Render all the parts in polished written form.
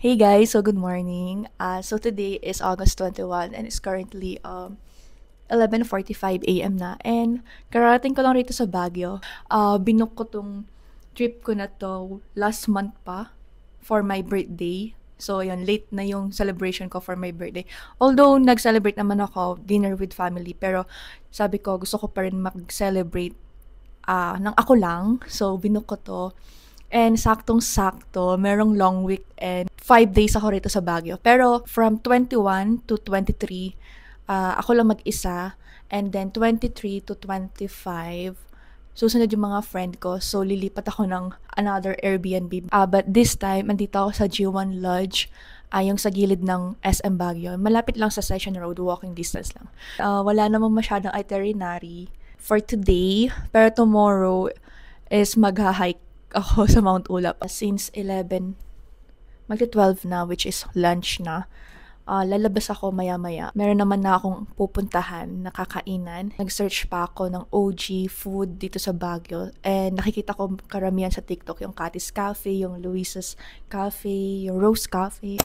Hey guys, so good morning. So today is August 21 and it's currently 11:45 a.m. na. And kararating ko lang rito sa Baguio. Binook ko tong trip ko na to last month pa for my birthday. So yun, late na yung celebration ko for my birthday. Although nag-celebrate naman ako, dinner with family, pero sabi ko gusto ko pa rin mag-celebrate ng ako lang. So binook ko to. And saktong-sakto, merong long weekend. 5 days ako rito sa Baguio. Pero from 21 to 23, ako lang mag-isa. And then 23 to 25, susunod yung mga friend ko. So lilipat ako ng another Airbnb. But this time, andito ako sa G1 Lodge. Yung sa gilid ng SM Baguio. Malapit lang sa Session Road, walking distance lang. Wala namang masyadong itinerary for today. Pero tomorrow is magha-hike ako sa Mount Ulap since 11, magti-12 na, which is lunch na. Lalabas ako maya-maya. Meron naman na akong pupuntahan na kakainan. Nag-search pa ako ng OG food dito sa Baguio. And nakikita ko karamihan sa TikTok yung Katis Cafe, yung Luisa's Cafe, yung Rose Cafe.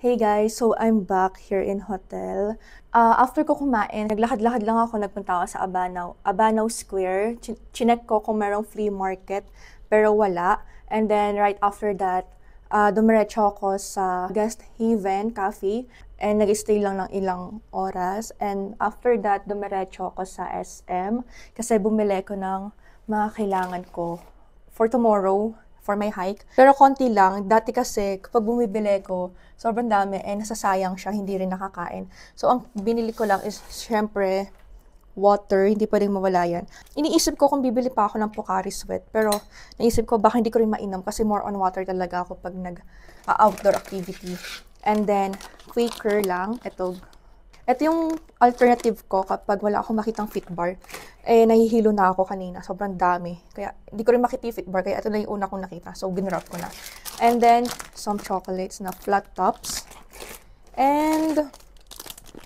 Hey guys, so I'm back here in hotel. After ko kumain, naglakad-lakad lang ako, nagpunta ako sa Abanaw Square. Chinek ko kung merong flea market, pero wala. And then right after that, dumiretso ako sa Guest Haven Cafe and nag-stay lang ng ilang oras. And after that, dumiretso ako sa SM kasi bumili ko ng mga kailangan ko for tomorrow, for my hike. Pero konti lang. Dati kasi, kapag bumibili ko, sobrang dami and nasasayang siya, hindi rin nakakain. So, ang binili ko lang is, syempre, water. Hindi pwedeng mawala yan. Iniisip ko kung bibili pa ako ng Pocari Sweat. Pero, naisip ko, baka hindi ko rin mainom kasi more on water talaga ako pag nag-outdoor activity. And then, Quaker lang. Ito yung alternative ko kapag wala akong makitang fit bar. Nahihilo na ako kanina. Sobrang dami. Kaya, hindi ko rin makita yung fit bar. Kaya ito na yung una kong nakita. So, ginrap ko na. And then, some chocolates na flat tops. And,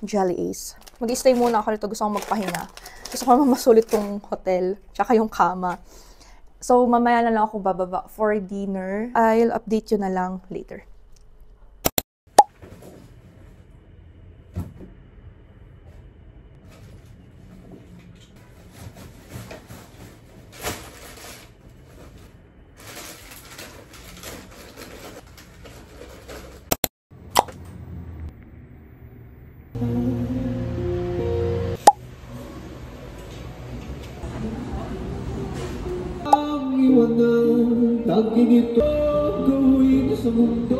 Jelly Ace. Mag-stay muna ako dito. Gusto kong magpahinga. Gusto ko naman masulit tong hotel. Tsaka yung kama. So, mamaya na lang ako bababa for dinner. I'll update you na lang later. Iwanan, taging ito gawin sa mundo.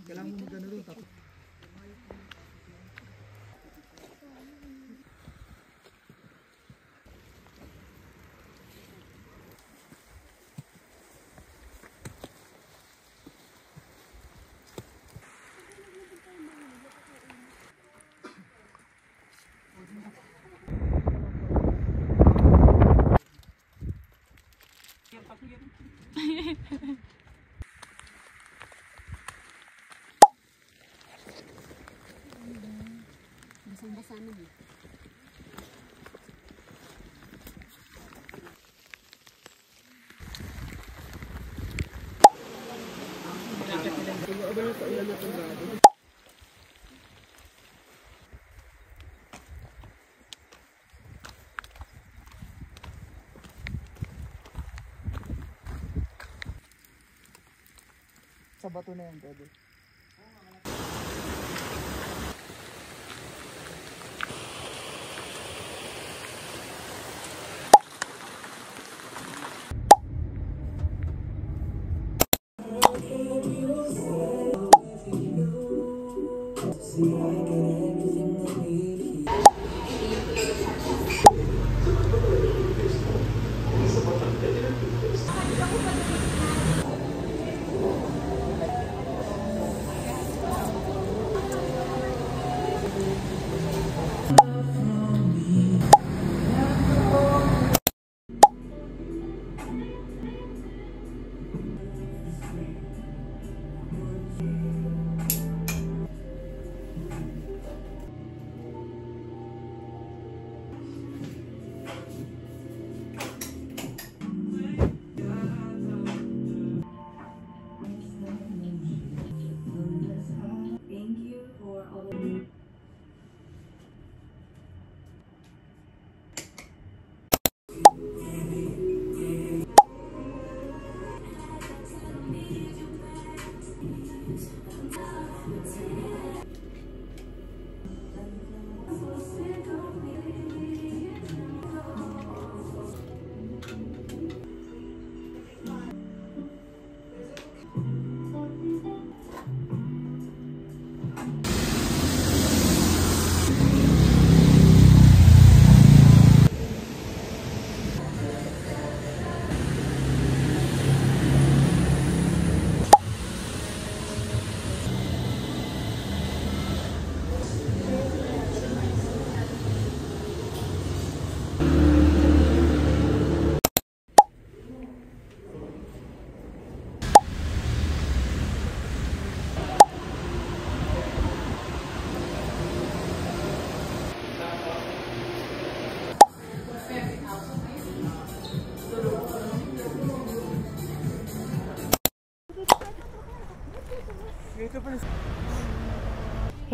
Kailangan mo magano doon tapos Basang-basa na eh. sa bato na yan, pwede.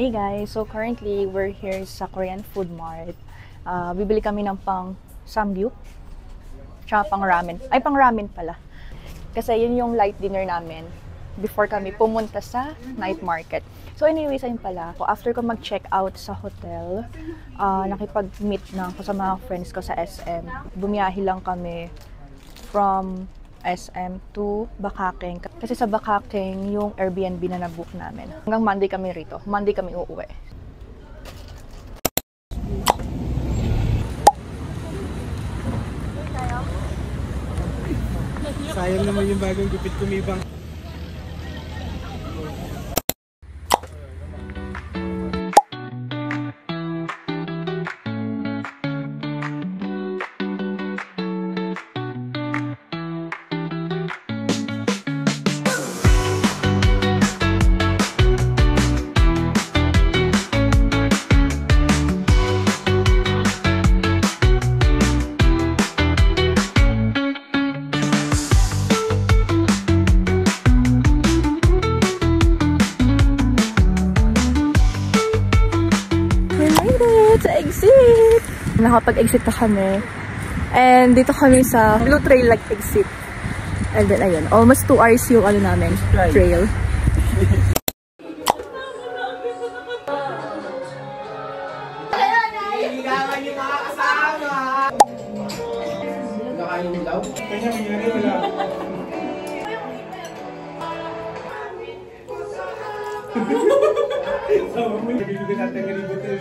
Hey guys, so currently we're here sa Korean Food Mart. Bibili kami ng pang samgyup, tsaka pang ramen. Ay, pang ramen pala. Kasi yun yung light dinner namin before kami pumunta sa night market. So anyways, ayun pala ako. After ko mag-check out sa hotel, nakipag-meet na ako sa mga friends ko sa SM. Bumiyahe lang kami from SM to Bakaking. Kasi sa Bakaking, yung Airbnb na nabook namin. Hanggang Monday kami rito. Monday kami uuwi. Sayang naman yung bagong gupit kumibang. Sa exit! Nakapag-exit na kami. And dito kami sa Blue Trail like exit. And then ayun, almost 2 hours yung ano namin, trail. Hilangan yung mga kasama! Nakain mo daw? Kanya nangyari wala. Sama mo yung bibigyan natin ng ribote.